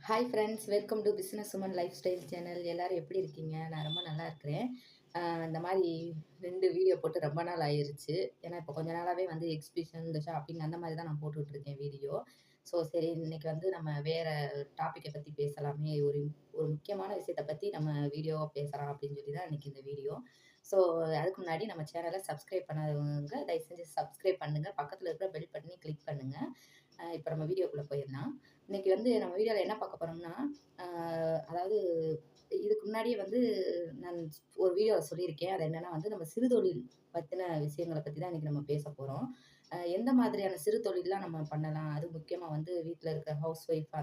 Hi friends, welcome to business woman lifestyle channel. எல்லாரும் எப்படி இருக்கீங்க? நான் ரொம்ப நல்லா இருக்கிறேன். இந்த மாதிரி 2 வீடியோ போட்டு ரொம்ப நாள் ஆயிருச்சு. ஏன்னா, இப்போ கொஞ்ச நாளாவே வந்து எக்ஸிபிஷன், இந்த ஷாப்பிங் அந்த மாதிரி தான் நான் போட்டுட்ருக்கேன் வீடியோ. ஸோ சரி, இன்னைக்கு வந்து நம்ம வேற டாப்பிக்க பத்தி பேசலாமே, ஒரு ஒரு முக்கியமான விஷயத்த பத்தி நம்ம வீடியோவா பேசலாம் அப்படின்னு சொல்லி தான் இன்னைக்கு இந்த வீடியோ. ஸோ அதுக்கு முன்னாடி நம்ம சேனல சப்ஸ்கிரைப் பண்ணாதவங்க தயவு செஞ்சு சப்ஸ்கிரைப் பண்ணுங்க. பக்கத்துல இருக்கிற பெல் பட்டனையும் கிளிக் பண்ணுங்க. இப்போ நம்ம வீடியோக்குள்ள போயிரலாம். இன்னைக்கு வந்து நம்ம வீடியோல என்ன பார்க்க போறோம்னா, அ அதாவது இதுக்கு முன்னாடியே வந்து நான் ஒரு வீடியோல சொல்லியிருக்கேன். அது என்னன்னா வந்து நம்ம சிறுதொழில் பத்தின விஷயங்கள பத்தி தான் இன்னைக்கு நம்ம பேசப் போறோம். எந்த மாதிரியான சிறு தொழில்லாம் நம்ம பண்ணலாம்? அதுவும் முக்கியமா வந்து வீட்ல இருக்கிற ஹவுஸ் ஒய்ஃப்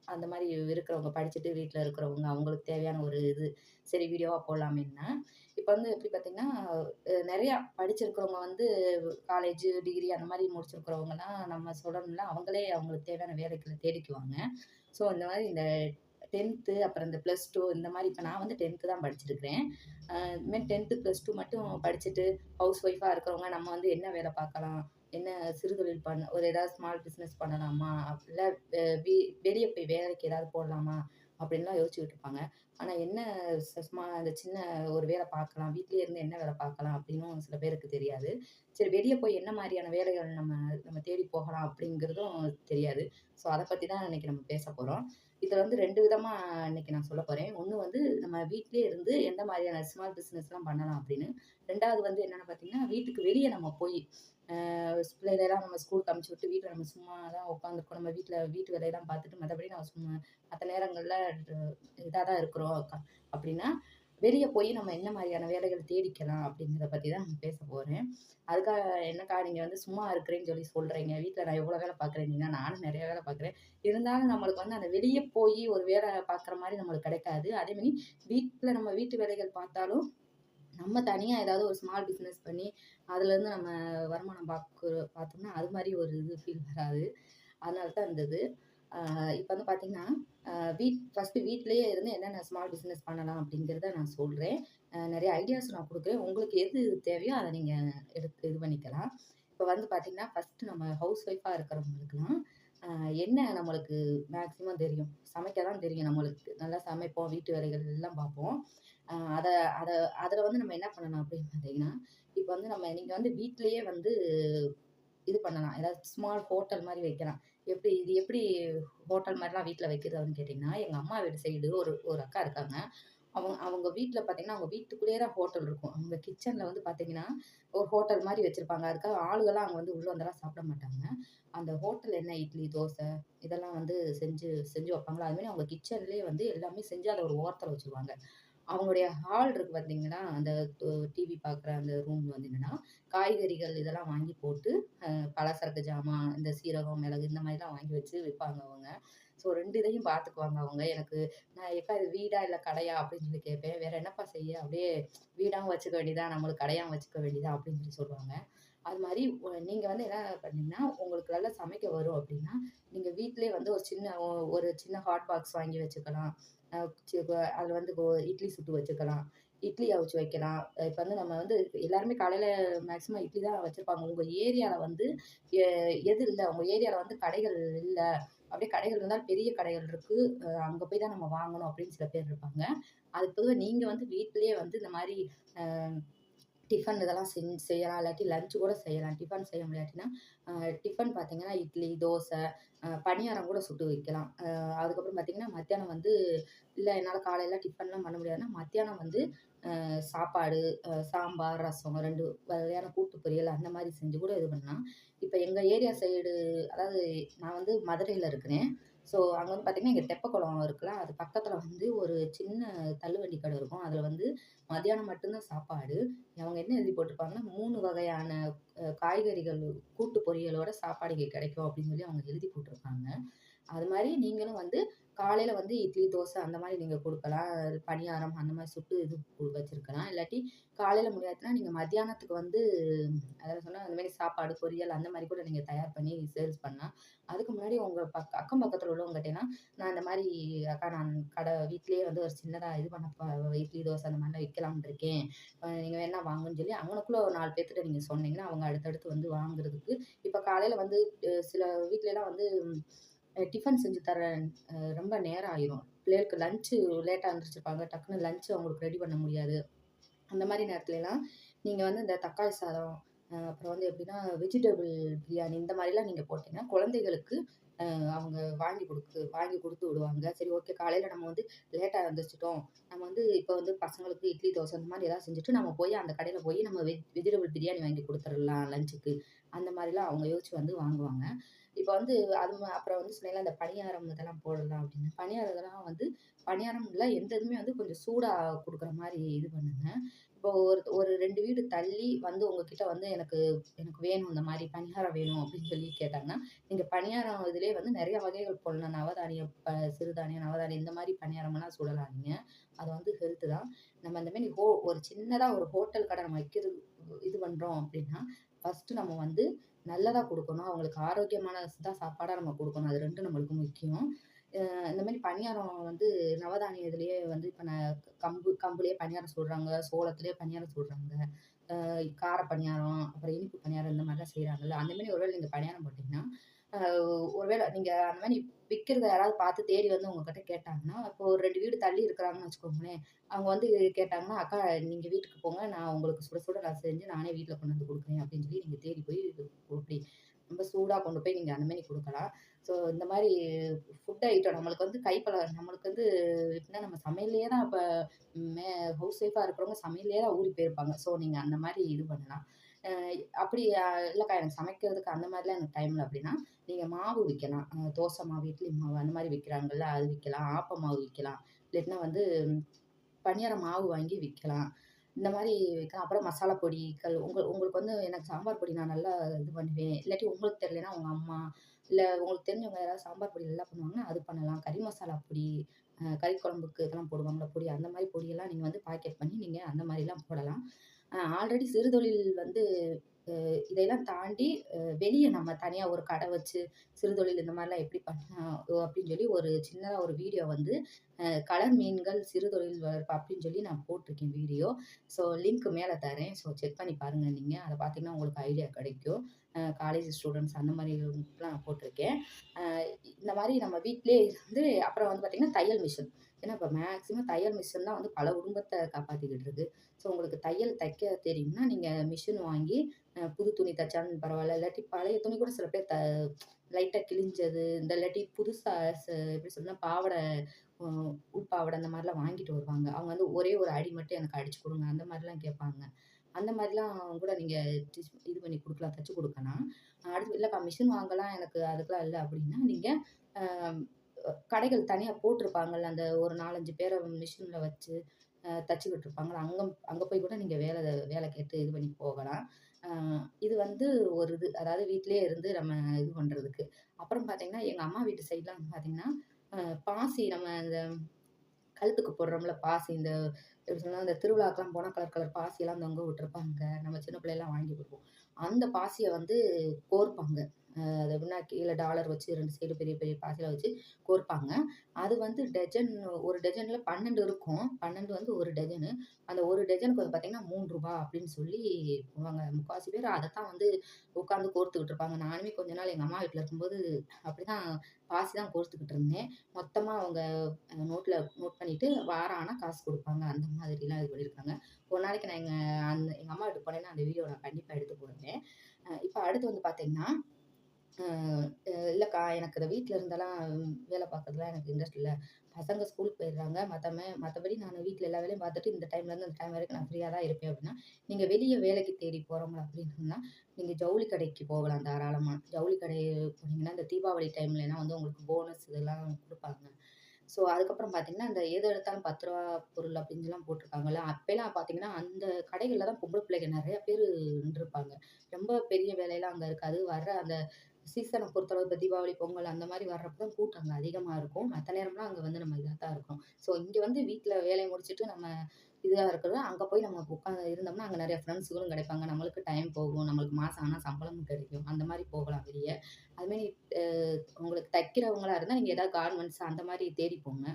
அந்த மாரி இருக்கிறவங்க, படிச்சுட்டு வீட்ல இருக்கிறவங்க, அவங்களுக்கு தேவையான ஒரு இது சரி வீடியோவா போடலாமேன்னா, இப்ப வந்து எப்படி பார்த்தீங்கன்னா, நெறையா படிச்சிருக்கிறவங்க வந்து காலேஜ், டிகிரி அந்த மாரி முடிச்சிருக்கிறவங்கலாம் நம்ம சொல்லணும்னா, அவங்களே அவங்களுக்கு தேவையான வேலைகள தேடிக்குவாங்க. ஸோ இந்த மாரி இந்த 10த் அப்புறம் இந்த ப்ளஸ் 2 இந்த மாரி இப்ப நான் வந்து 10த் தான் படிச்சிருக்கிறேன். இது மாரி 10த், ப்ளஸ் 2 மட்டும் படிச்சுட்டு ஹவுஸ் ஒய்ஃபா இருக்கிறவங்க நம்ம வந்து என்ன வேலை பார்க்கலாம்? என்ன சிறுதொழில் ஒரு ஏதாவது ஸ்மால் பிசினஸ் பண்ணலாமா? இல்ல வெ வீ வெளிய போய் வேலைக்கு ஏதாவது போடலாமா? அப்படின்லாம் யோசிச்சுக்கிட்டு இருப்பாங்க. ஆனா என்ன அந்த சின்ன ஒரு வேலை பார்க்கலாம். வீட்லயே இருந்து என்ன வேலை பார்க்கலாம் அப்படின்னும் சில பேருக்கு தெரியாது. சரி, வெளிய போய் என்ன மாரியான வேலைகள் நம்ம நம்ம தேடி போகலாம் அப்படிங்கிறதும் தெரியாது. ஸோ அத பத்தி தான் இன்னைக்கு நம்ம பேச போறோம். இதுல வந்து 2 விதமா இன்னைக்கு நான் சொல்லப் போறேன். ஒண்ணு வந்து நம்ம வீட்லயே இருந்து எந்த மாரியான ஸ்மால் பிசினஸ்லாம் பண்ணலாம் அப்படின்னு. 2வது வந்து என்னன்னு பார்த்தீங்கன்னா, வீட்டுக்கு வெளிய நம்ம போய் பிள்ளைகளெல்லாம் நம்ம ஸ்கூலுக்கு அனுப்பிச்சு விட்டு வீட்ல நம்ம சும்மா தான் உட்காந்துருக்கோம். நம்ம வீட்ல வீட்டு வேலையெல்லாம் பார்த்துட்டு மத்தபடி நம்ம சும்மா மத்த நேரங்கள்ல இதா தான் இருக்கிறோம் அப்படின்னா, வெளிய போய் நம்ம என்ன மாரியான வேலைகள் தேடிக்கலாம் அப்படிங்கிறத பத்தி தான் நான் பேசப் போறேன். அதுக்காக என்னக்கா நீங்க வந்து சும்மா இருக்கிறேன்னு சொல்லி சொல்றீங்க. வீட்ல நான் எவ்வளோ வேலை பார்க்குறேன்னீங்கன்னா, நானும் நெறைய வேலை பார்க்குறேன். இருந்தாலும் நம்மளுக்கு வந்து அந்த வெளிய போயி ஒரு வேலை பார்க்குற மாரி நம்மளுக்கு கிடைக்காது. அதேமாரி வீட்ல நம்ம வீட்டு வேலைகள் பார்த்தாலும், நம்ம தனியா ஏதாவது ஒரு ஸ்மால் பிசினஸ் பண்ணி, அதுலேருந்து நம்ம வருமானம் பார்த்தோம்னா, அது மாரி ஒரு இது ஃபீல் வராது. அதனால தான் இந்த இது. இப்ப வந்து பார்த்தீங்கன்னா, ஃபர்ஸ்ட்டு வீட்லயே இருந்து என்னென்ன ஸ்மால் பிசினஸ் பண்ணலாம் அப்படிங்கிறத நான் சொல்றேன். நெறைய ஐடியாஸ் நான் குடுக்குறேன். உங்களுக்கு எது தேவையோ அத நீங்க எடுத்து இது பண்ணிக்கலாம். இப்ப வந்து பார்த்தீங்கன்னா, ஃபர்ஸ்ட்டு நம்ம ஹவுஸ் ஒய்ஃபா இருக்கிறவங்களுக்குலாம், அ என்ன நம்மளுக்கு மேக்ஸிமம் தெரியும்? சமைக்க தான் தெரியும் நம்மளுக்கு. நல்லா சமைப்போம். வீட்டு வேலைகள் எல்லாம் பார்ப்போம். அ அத அத அதுல வந்து நம்ம என்ன பண்ணலாம் அப்படின்னு பார்த்தீங்கன்னா, இப்ப வந்து நீங்க வந்து வீட்லயே வந்து இது பண்ணலாம். ஏதாவது ஸ்மால் ஹோட்டல் மாரி வைக்கலாம். இது எப்படி ஹோட்டல் மாரிலாம் வீட்ல வைக்கிறது அப்படின்னு கேட்டீங்கன்னா, எங்க அம்மா வீட்டு சைடு ஒரு ஒரு அக்கா இருக்காங்க. அவங்க அவங்க வீட்ல பார்த்தீங்கன்னா, அவங்க வீட்டுக்குள்ளேயே தான் ஹோட்டல் இருக்கும். அவங்க கிச்சன்ல வந்து பார்த்தீங்கன்னா, ஒரு ஹோட்டல் மாரி வச்சிருப்பாங்க. அதுக்காக ஆளுகலாம் அங்க வந்து உள்ள வந்தெல்லாம் சாப்பிட மாட்டாங்க. அந்த ஹோட்டல் என்ன இட்லி, தோசை இதெல்லாம் வந்து செஞ்சு செஞ்சு வைப்பாங்களா, அது மாரி அவங்க கிச்சன்லேயே வந்து எல்லாமே செஞ்சு அத ஒரு ஓரத்துல வச்சுருவாங்க. அவங்களுடைய ஹால் இருக்கு பார்த்தீங்களா, அந்த டிவி பார்க்குற அந்த ரூம் வந்து என்னன்னா, காய்கறிகள் இதெல்லாம் வாங்கி போட்டு, பலசரக்கு ஜாமான், இந்த சீரகம், மிளகு இந்த மாதிரிலாம் வாங்கி வச்சு விப்பாங்க அவங்க. ஸோ 2 இதையும் பார்த்துக்குவாங்க அவங்க. நான் "ஏக்கா இது வீடா? இல்ல கடையா?" அப்படின்னு சொல்லி கேட்பேன். "வேற என்னப்பா செய்ய? அப்படியே வீடாவும் வச்சுக்க வேண்டியதுதான், நம்மளுக்கு கடையாவும் வச்சுக்க வேண்டியதுதான்" அப்படின்னு சொல்லி சொல்லுவாங்க. அது மாரி நீங்க வந்து என்ன பண்ணீங்கன்னா, உங்களுக்கு நல்லா சமைக்க வரும் அப்படின்னா, நீங்க வீட்டிலேயே வந்து ஒரு சின்ன ஹாட் பாக்ஸ் வாங்கி வச்சுக்கலாம். அ சி அதுல வந்து இட்லி சுட்டு வச்சுக்கலாம். இட்லி அவிச்சு வைக்கலாம். இப்ப வந்து நம்ம வந்து எல்லாருமே காலையில மேக்ஸிமம் இட்லி தான் வச்சிருப்பாங்க. உங்க ஏரியால வந்து எ எது இல்ல, உங்க ஏரியால வந்து கடைகள் இல்ல. அப்படியே கடைகள் இருந்தாலும் பெரிய கடைகள் இருக்கு. அங்க போய் தான் நம்ம வாங்கணும் அப்படின்னு சில பேர் இருப்பாங்க. அதுக்கு பொதுவா நீங்க வந்து வீட்டிலேயே வந்து இந்த மாரி அ டிஃபன் இதெல்லாம் செய்யலாம். இல்லாட்டி லஞ்ச் கூட செய்யலாம். டிஃபன் செய்ய முடியாட்டினா, அ டிஃபன் பார்த்தீங்கன்னா, இட்லி, தோசை, பணியாரம் கூட சுட்டு வைக்கலாம். அதுக்கப்புறம் பார்த்தீங்கன்னா, மத்தியானம் வந்து இல்ல என்னால காலையில டிஃபன்லாம் பண்ண முடியாதுன்னா, மத்தியானம் வந்து சாப்பாடு, சாம்பார், ரசம் 2 வகையான கூட்டு பொரியல் அந்த மாரி செஞ்சு கூட இது பண்ணலாம். இப்ப எங்க ஏரியா சைடு, அதாவது நான் வந்து மதுரையில இருக்கிறேன். ஸோ அங்க வந்து பார்த்தீங்கன்னா, இங்க தெப்பக்குளம் இருக்குல்ல, அது பக்கத்துல வந்து ஒரு சின்ன தள்ளுவண்டி கடை இருக்கும். அதுல வந்து மதியானம் மட்டும் தான் சாப்பாடு. அவங்க என்ன எழுதி போட்டிருப்பாங்கன்னா, 3 வகையான காய்கறிகள் கூட்டு பொரியலோட சாப்பாடு இங்க கிடைக்கும் அப்படின்னு சொல்லி அவங்க எழுதி போட்டிருப்பாங்க. அது மாரி நீங்களும் வந்து காலையில வந்து இட்லி, தோசை அந்த மாரி நீங்க குடுக்கலாம். பணியாரம் அந்த மாரி சுட்டு இது வச்சிருக்கலாம். இல்லாட்டி காலையில முடியாதுன்னா, நீங்க மத்தியானத்துக்கு வந்து அதாவது சொன்னா அந்த மாரி சாப்பாடு, பொரியல் அந்த மாரி கூட நீங்க தயார் பண்ணி சேல்ஸ் பண்ணலாம். அதுக்கு முன்னாடி உங்க அக்கம் பக்கத்துல உள்ளவங்ககிட்டலாம், நான் இந்த மாரி அக்கா நான் வீட்லயே வந்து ஒரு சின்னதா இது பண்ண இட்லி, தோசை அந்த மாரிலாம் வைக்கலாம்னு இருக்கேன். நீங்க வேணா வாங்கன்னு சொல்லி அங்கனக்குள்ள ஒரு 4 பேத்துட்ட நீங்க சொன்னீங்கன்னா, அவங்க அடுத்தடுத்து வந்து வாங்குறதுக்கு இப்ப காலையில வந்து சில வீட்லலாம் வந்து டிஃபன் செஞ்சு தர ரொம்ப நேரம் ஆயிரும். பிள்ளைகளுக்கு லஞ்ச் லேட்டா எந்திரிச்சிருப்பாங்க. டக்குனு லஞ்ச் அவங்களுக்கு ரெடி பண்ண முடியாது. அந்த மாரி நேரத்துலலாம் நீங்க வந்து இந்த தக்காளி சாதம், அப்புறம் வந்து எப்படின்னா வெஜிடபிள் பிரியாணி இந்த மாரிலாம் நீங்க போட்டீங்கன்னா, குழந்தைகளுக்கு அவங்க வாங்கி குடுத்து விடுவாங்க. சரி ஓகே காலையில நம்ம வந்து லேட்டா எந்திரிச்சுட்டோம். நம்ம வந்து இப்ப வந்து பசங்களுக்கு இட்லி, தோசை இந்த மாரி ஏதாவது செஞ்சுட்டு நம்ம போய் அந்த கடையில போய் நம்ம வெஜிடபிள் பிரியாணி வாங்கி குடுத்துறலாம் லஞ்சுக்கு. அந்த மாரிலாம் அவங்க யோசிச்சு வந்து வாங்குவாங்க. இப்ப வந்து அப்புறம் வந்து சொன்னேன்ல இந்த பணியாரம் இதெல்லாம் போடலாம் அப்படின்னு. பணியாரம் இதெல்லாம் வந்து பணியாரம் இல்ல எந்த இதுவுமே வந்து கொஞ்சம் சூடா குடுக்குற மாரி இது பண்ணுங்க. இப்போ ஒரு 2 வீடு தள்ளி வந்து உங்ககிட்ட வந்து எனக்கு எனக்கு வேணும் இந்த மாரி பணியாரம் வேணும் அப்படின்னு சொல்லி கேட்டாங்கன்னா, நீங்க பணியாரம் இதிலேயே வந்து நெறைய வகைகள் போடலாம். நவதானியம், சிறுதானியம், நவதானியம் இந்த மாரி பணியாரமெல்லாம் சுடலாம் நீங்க. அது வந்து ஹெல்த் தான். நம்ம இந்த மாரி ஒரு சின்னதா ஒரு ஹோட்டல் கடை நம்ம வைக்கிறது இது பண்றோம் அப்படின்னா, ஃபர்ஸ்ட்டு நம்ம வந்து நல்லதா குடுக்கணும். அவங்களுக்கு ஆரோக்கியமான தான் சாப்பாடா நம்ம குடுக்கணும். அது 2 நம்மளுக்கு முக்கியம். இந்த மாரி பணியாரம் வந்து நவதானியம் இதுலயே வந்து இப்ப கம்புலயே பணியாரம் சுடுறாங்க. சோளத்திலேயே பணியாரம் சுடுறாங்க. கார பணியாரம், அப்புறம் இனிப்பு பணியாரம் இந்த மாரிலாம் செய்றாங்கல்ல. அந்த மாரி ஒரு வேள நீங்க பணியாரம் போட்டீங்கன்னா, அ ஒரு வேள நீங்க அந்த மாரி விக்கிறத யாராவது பார்த்து தேடி வந்து உங்ககிட்ட கேட்டாங்கன்னா, இப்போ ஒரு 2 வீடு தள்ளி இருக்கிறாங்கன்னு வச்சுக்கோங்களேன். அவங்க வந்து கேட்டாங்கன்னா, "அக்கா நீங்க வீட்டுக்கு போங்க. நான் உங்களுக்கு சுட சுட நான் செஞ்சு நானே வீட்ல கொண்டு வந்து குடுக்குறேன்." அப்படின்னு சொல்லி நீங்க தேடி போய் அப்படி ரொம்ப சூடா கொண்டு போய் நீங்க அந்த மாரி குடுக்கலாம். ஸோ இந்த மாரி ஃபுட் ஐட்டம் நம்மளுக்கு வந்து நம்மளுக்கு வந்து எப்படின்னா நம்ம சமையல்லயே தான் இப்ப மே ஹவுஸ் ஒய்ஃபா இருக்கிறவங்க சமையல்லயே தான் ஊறி போயிருப்பாங்க. ஸோ நீங்க அந்த மாரி இது பண்ணலாம். அ அப்படி இல்லக்கா எனக்கு சமைக்கிறதுக்கு அந்த மாரிலாம் எனக்கு டைம் இல்ல அப்படின்னா, நீங்க மாவு விக்கலாம். தோசை மாவு, இட்லி மாவு அந்த மாரி விக்கிறாங்கல்ல, அது விக்கலாம். ஆப்ப மாவு விக்கலாம். இல்லாட்டினா வந்து பணியார மாவு வாங்கி விக்கலாம். இந்த மாரி விக்கலாம். அப்புறம் மசாலா பொடிகள் உங்களுக்கு வந்து எனக்கு சாம்பார் பொடி நான் நல்லா இது பண்ணுவேன். இல்லாட்டி உங்களுக்கு தெரியலன்னா உங்க அம்மா, இல்ல உங்களுக்கு தெரிஞ்சவங்க யாராவது சாம்பார் பொடி நல்லா பண்ணுவாங்கன்னா, அது பண்ணலாம். கறி மசாலா பொடி, கறி குழம்புக்கு இதெல்லாம் போடுவாங்கல்ல பொடி, அந்த மாரி பொடியெல்லாம் நீங்க வந்து பாக்கெட் பண்ணி நீங்க அந்த மாரிலாம் போடலாம். ஆல்ரெடி சிறுதொழில் வந்து இதையெல்லாம் தாண்டி வெளிய நம்ம தனியா ஒரு கடை வச்சு சிறுதொழில் இந்த மாரிலாம் எப்படி பண்ணலாம் அப்படின்னு சொல்லி ஒரு சின்னதா ஒரு வீடியோ வந்து கலர் மீன்கள் சிறுதொழில் வளர்ப்பு அப்படின்னு சொல்லி நான் போட்டிருக்கேன் வீடியோ. ஸோ லிங்க் மேல தரேன். ஸோ செக் பண்ணி பாருங்க நீங்க. அத பார்த்தீங்கன்னா உங்களுக்கு ஐடியா கிடைக்கும். காலேஜ் ஸ்டூடண்ட்ஸ் அந்த மாரிலாம் நான் போட்டிருக்கேன். அ இந்த மாரி நம்ம வீட்லயே இருந்து அப்புறம் வந்து பார்த்தீங்கன்னா, தையல் மிஷின். ஏன்னா இப்ப மேக்ஸிமம் தையல் மிஷின் தான் வந்து பல குடும்பத்த காப்பாத்திக்கிட்டு இருக்கு. ஸோ உங்களுக்கு தையல் தைக்க தெரியும்னா, நீங்க மிஷின் வாங்கி புது துணி தச்சாலும் பரவால்ல. இல்லாட்டி பழைய துணி கூட சில பேர் லைட்டா கிழிஞ்சது, இந்த இல்லாட்டி புதுசா எப்படி சொல்றதுன்னா, அ உள்பாவாடை அந்த மாரிலாம் வாங்கிட்டு வருவாங்க. அவங்க வந்து ஒரே ஒரு அடி மட்டும் எனக்கு அடிச்சு குடுங்க. அந்த மாரிலாம் கேட்பாங்க. அந்த மாரிலாம் கூட நீங்க இது பண்ணி குடுக்கலாம், தச்சு குடுக்கலாம். அடுத்து இல்லக்கா மிஷின் வாங்கலாம் எனக்கு அதுக்கெல்லாம் இல்ல அப்டின்னா, நீங்க அ கடைகள் தனியா போட்டிருப்பாங்கல்ல. அந்த ஒரு 4, 5 பேர மிஷின்ல வச்சு தச்சுக்கிட்டு இருப்பாங்கல்ல. அங்க போய் கூட நீங்க வேல கேட்டு இது பண்ணி போகலாம். அ இது வந்து ஒரு இது. அதாவது வீட்லயே இருந்து நம்ம இது பண்றதுக்கு. அப்புறம் பார்த்தீங்கன்னா, எங்க அம்மா வீட்டு சைட்லாம் பார்த்தீங்கன்னா, பாசி நம்ம இந்த கழுத்துக்கு போடுறோம்ல பாசி, இந்த எப்படி சொன்னா, இந்த திருவிழாக்கெல்லாம் போனா கலர் கலர் பாசியெல்லாம் தொங்க விட்டுருப்பாங்க. நம்ம சின்ன பிள்ளைலாம் வாங்கி குடுப்போம். அந்த பாசிய வந்து கோர்ப்பாங்க. அது எப்படின்னா கீழ டாலர் வச்சு 2 சைடு பெரிய பெரிய பாசிலாம் வச்சு கோர்ப்பாங்க. அது வந்து ஒரு டஜன்ல 12 இருக்கும். 12 வந்து 1 டஜனு. அந்த 1 டஜனுக்கு வந்து பார்த்தீங்கன்னா, ரூ. 3 அப்படின்னு சொல்லி போவாங்க. முக்காவாசி பேர் அதத்தான் வந்து உட்காந்து கோர்த்துக்கிட்டு இருப்பாங்க. நானுமே கொஞ்ச நாள் எங்க அம்மா வீட்ல இருக்கும்போது அப்படிதான் பாசி தான் கோர்த்துக்கிட்டு இருந்தேன். மொத்தமா அவங்க நோட் பண்ணிட்டு வாரம் ஆனா காசு குடுப்பாங்க. அந்த மாதிரிலாம் இது பண்ணியிருக்காங்க. ஒரு நாளைக்கு நான் எங்க அம்மா வீட்டுக்கு போனேன்னா, அந்த வீடியோ நான் கண்டிப்பா எடுத்து போடுறேன். இப்ப அடுத்து வந்து பார்த்தீங்கன்னா, அ இல்லக்கா எனக்கு இந்த வீட்ல இருந்தெல்லாம் வேலை பார்க்கறதுலாம் எனக்கு இன்ட்ரெஸ்ட் இல்ல. பசங்க ஸ்கூலுக்கு போயிடுறாங்க. மத்தபடி நானு வீட்ல எல்லா வேலையும் பார்த்துட்டு இந்த டைம்லேருந்து இந்த டைம் வரைக்கும் நான் ஃப்ரீயா தான் இருப்பேன் அப்படின்னா, நீங்க வெளிய வேலைக்கு தேடி போறவங்க அப்படின்னு சொன்னா, நீங்க ஜவுளி கடைக்கு போகலாம் தாராளமா. ஜவுளி கடை போனீங்கன்னா, இந்த தீபாவளி டைம்லலாம் வந்து உங்களுக்கு போனஸ் இதெல்லாம் குடுப்பாங்க. ஸோ, அதுக்கப்புறம் பார்த்தீங்கன்னா, இந்த எது எடுத்தாலும் ரூ. 10 பொருள் அப்டின்னுலாம் போட்டிருக்காங்கல்ல. அப்பலாம் பார்த்தீங்கன்னா, அந்த கடைகள்ல தான் பொம்பள பிள்ளைங்க நெறைய பேரு நின்றுருப்பாங்க. ரொம்ப பெரிய வேலைலாம் அங்க இருக்காது. வர்ற அந்த சீசன பொறுத்தளவு இப்ப தீபாவளி, பொங்கல் அந்த மாரி வர்றப்ப தான் கூட்டம் அங்க அதிகமா இருக்கும். மத்த நேரம்லாம் அங்க வந்து நம்ம இதா தான் இருக்கும். ஸோ, இங்க வந்து வீட்ல வேலைய முடிச்சுட்டு நம்ம இதா இருக்கிறது, அங்க போய் நம்ம உட்காந்து இருந்தோம்னா, அங்க நெறைய ஃப்ரெண்ட்ஸுகளும் கிடைப்பாங்க. நம்மளுக்கு டைம் போகும். நம்மளுக்கு மாசம் ஆனா சம்பளமும் கிடைக்கும். அந்த மாரி போகலாம் வெளிய. அதுமாரி அ உங்களுக்கு தைக்கிறவங்களா இருந்தா, நீங்க ஏதாவது கார்மெண்ட்ஸ் அந்த மாரி தேடி போங்க.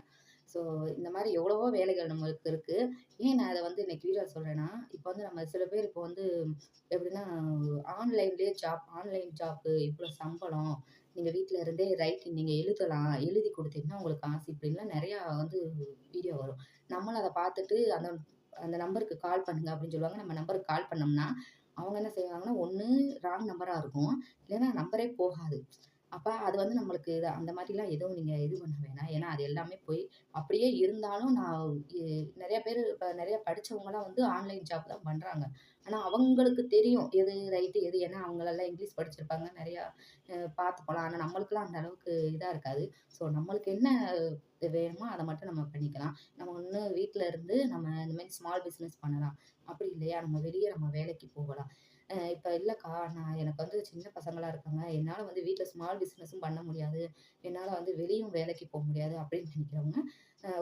ஸோ இந்த மாரி எவ்வளவோ வேலைகள் நம்மளுக்கு இருக்கு. ஏன் நான் அத வந்து இன்னைக்கு வீடியோல சொல்றேன்னா, இப்ப வந்து நம்ம சில பேர் இப்ப வந்து எப்படின்னா, ஆன்லைன் ஜாப் இவ்ளோ சம்பளம். நீங்க வீட்ல இருந்தே ரைட்டிங் நீங்க எழுதலாம். எழுதி குடுத்தீங்கன்னா உங்களுக்கு காசு இப்படின்லாம் நெறையா வந்து வீடியோ வரும். நம்மளும் அத பார்த்துட்டு அந்த அந்த நம்பருக்கு கால் பண்ணுங்க அப்படின்னு சொல்லுவாங்க. நம்ம நம்பருக்கு கால் பண்ணோம்னா, அவங்க என்ன செய்வாங்கன்னா, ஒண்ணு ராங் நம்பரா இருக்கும். இல்லன்னா நம்பரே போகாது. அப்ப அது வந்து நம்மளுக்கு அந்த மாரிலாம் எதுவும் நீங்க இது பண்ண வேணாம். ஏன்னா அது எல்லாமே பொய். அப்படியே இருந்தாலும் நான் எ நெறைய பேரு இப்ப நெறைய படிச்சவங்கலாம் வந்து ஆன்லைன் ஜாப் தான் பண்றாங்க. ஆனா அவங்களுக்கு தெரியும். எது ரைட்டு, எது ஏன்னா அவங்களெல்லாம் இங்கிலீஷ் படிச்சிருப்பாங்க. நெறையா பார்த்து போலாம். ஆனா நம்மளுக்கெல்லாம் அந்த அளவுக்கு இதா இருக்காது. ஸோ நம்மளுக்கு என்ன வேணுமோ அத மட்டும் நம்ம பண்ணிக்கலாம். நம்ம ஒண்ணு வீட்ல இருந்து நம்ம இந்த மாரி ஸ்மால் பிசினஸ் பண்ணலாம். அப்படி இல்லையா நம்ம வெளிய நம்ம வேலைக்கு போகலாம். இப்ப இல்லக்கா எனக்கு வந்து சின்ன பசங்களா இருக்காங்க. என்னால வந்து வீட்ல ஸ்மால் பிசினஸும் பண்ண முடியாது. என்னால வந்து வெளியும் வேலைக்கு போ முடியாது அப்படின்னு நினைக்கிறவங்க,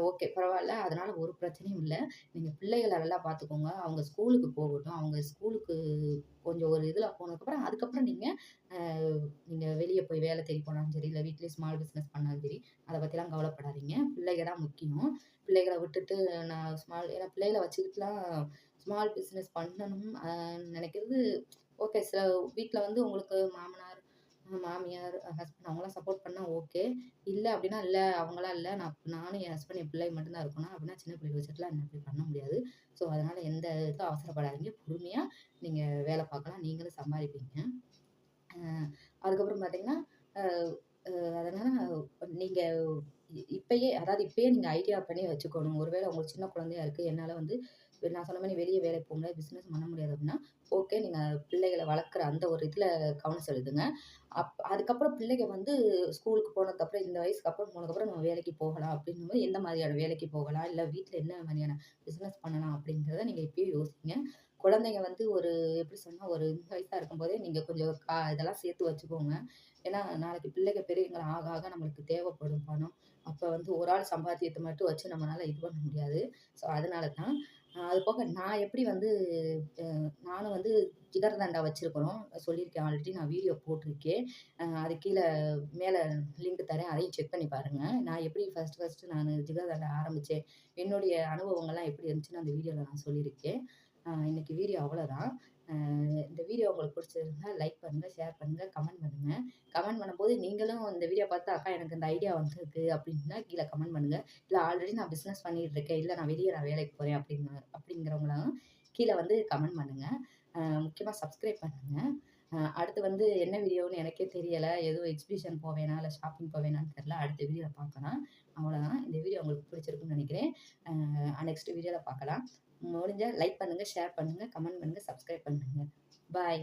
ஓகே பரவால்ல. அதனால ஒரு பிரச்சனையும் இல்ல. நீங்க பிள்ளைகள நல்லா பார்த்துக்கோங்க. அவங்க ஸ்கூலுக்கு போகட்டும். அவங்க ஸ்கூலுக்கு கொஞ்சம் ஒரு இதுல போனதுக்கப்புறம், அதுக்கப்புறம் நீங்க அ நீங்க வெளிய போய் வேலை தேடி போனாலும் சரி, இல்ல வீட்லயே ஸ்மால் பிசினஸ் பண்ணாலும் சரி, அத பத்திலாம் கவலைப்படாதீங்க. பிள்ளைக தான் முக்கியம். பிள்ளைகள விட்டுட்டு நான் ஏன்னா பிள்ளைகள வச்சுக்கிட்டுலாம் ஸ்மால் பிசினஸ் பண்ணணும் நினைக்கிறது ஓகே. சில வீட்ல வந்து உங்களுக்கு மாமனார், மாமியார், ஹஸ்பண்ட் அவங்கலாம் சப்போர்ட் பண்ணா ஓகே. இல்ல அப்டின்னா, இல்ல அவங்கலாம் இல்ல. நானும் என் ஹஸ்பண்ட், என் பிள்ளைங்க மட்டும் தான் இருக்கணும் அப்டின்னா, சின்ன பிள்ளைகள வச்சுட்டுலாம் என்ன அப்படி பண்ண முடியாது. ஸோ அதனால எந்த இதுக்கும் அவசரப்படாதீங்க. பொறுமையா நீங்க வேல பார்க்கலாம். நீங்களும் சம்பாரிப்பீங்க. அ அதுக்கப்புறம் பார்த்தீங்கன்னா, அ அ அதனால நீங்க இப்பயே அதாவது இப்பயே நீங்க ஐடியா பண்ணி வச்சுக்கணும். ஒருவேள உங்களுக்கு சின்ன குழந்தையா இருக்கு. என்னால வந்து நான் சொன்ன மாரி வெளிய வேலைக்கு போ முடியாது, பிசினஸ் பண்ண முடியாது அப்டின்னா, ஓகே. நீங்க பிள்ளைகள வளர்க்குற அந்த ஒரு இதுல கவனம் செலுத்துங்க. அதுக்கப்புறம் பிள்ளைக வந்து ஸ்கூலுக்கு போனதுக்கப்புறம், இந்த வயசுக்கு அப்புறம் போனதுக்கப்புறம் நம்ம வேலைக்கு போகலாம் அப்டின்னும்போது, எந்த மாதிரியான வேலைக்கு போகலாம்? இல்ல வீட்ல என்ன மாதிரியான பிசினஸ் பண்ணலாம்? அப்டின்றத நீங்க இப்பயே யோசிங்க. குழந்தைங்க வந்து ஒரு எப்படி சொன்னா, ஒரு இந்த வயசா இருக்கும்போதே நீங்க கொஞ்சம் இதெல்லாம் சேர்த்து வச்சுக்கோங்க. ஏன்னா, நாளைக்கு பிள்ளைக பெரியவங்களா ஆக, ஆக நம்மளுக்கு தேவைப்படும் பணம். அப்ப வந்து ஒரு ஆள் சம்பாத்தியத்த மட்டும் வச்சு நம்மனால இது பண்ண முடியாது. ஸோ, அதனால தான். அது போக நான் எப்படி வந்து அ நானும் வந்து ஜிகர்தண்டா வச்சிருக்கிறோம். சொல்லியிருக்கேன் ஆல்ரெடி நான் வீடியோ போட்டிருக்கேன். அது கீழ மேல லிங்க் தரேன். அதையும் செக் பண்ணி பாருங்க. நான் எப்படி ஃபர்ஸ்ட்டு நானு ஜிகர்தண்டா ஆரம்பிச்சேன். என்னுடைய அனுபவங்கள்லாம் எப்படி இருந்துச்சுன்னு அந்த வீடியோல நான் சொல்லியிருக்கேன். இன்னைக்கு வீடியோ அவ்வளோதான். இந்த வீடியோ உங்களுக்கு பிடிச்சிருந்தா லைக் பண்ணுங்க, ஷேர் பண்ணுங்க, கமெண்ட் பண்ணுங்க. கமெண்ட் பண்ணும்போது நீங்களும் இந்த வீடியோ பார்த்து, "அக்கா எனக்கு இந்த ஐடியா வந்திருக்கு" அப்படின்னா கீழ கமெண்ட் பண்ணுங்க. இல்ல ஆல்ரெடி நான் பிசினஸ் பண்ணிட்டு இருக்கேன். இல்ல நான் வேலைக்கு போறேன் அப்படிங்கிறவங்கலாம் கீழ வந்து கமெண்ட் பண்ணுங்க. முக்கியமா சப்ஸ்கிரைப் பண்ணுங்க. அடுத்து வந்து என்ன வீடியோன்னு எனக்கே தெரியல. எதுவும் எக்ஸிபிஷன் போவேனா, இல்ல ஷாப்பிங் போவேனான்னு தெரியல. அடுத்த வீடியோல பார்க்கலாம். அவ்வளோதான். இந்த வீடியோ உங்களுக்கு பிடிச்சிருக்குன்னு நெனைக்கிறேன். நெக்ஸ்ட் வீடியோல பார்க்கலாம். முடிஞ்சா லைக் பண்ணுங்க, ஷேர் பண்ணுங்க, கமெண்ட் பண்ணுங்க, சப்ஸ்கிரைப் பண்ணுங்க. பாய்.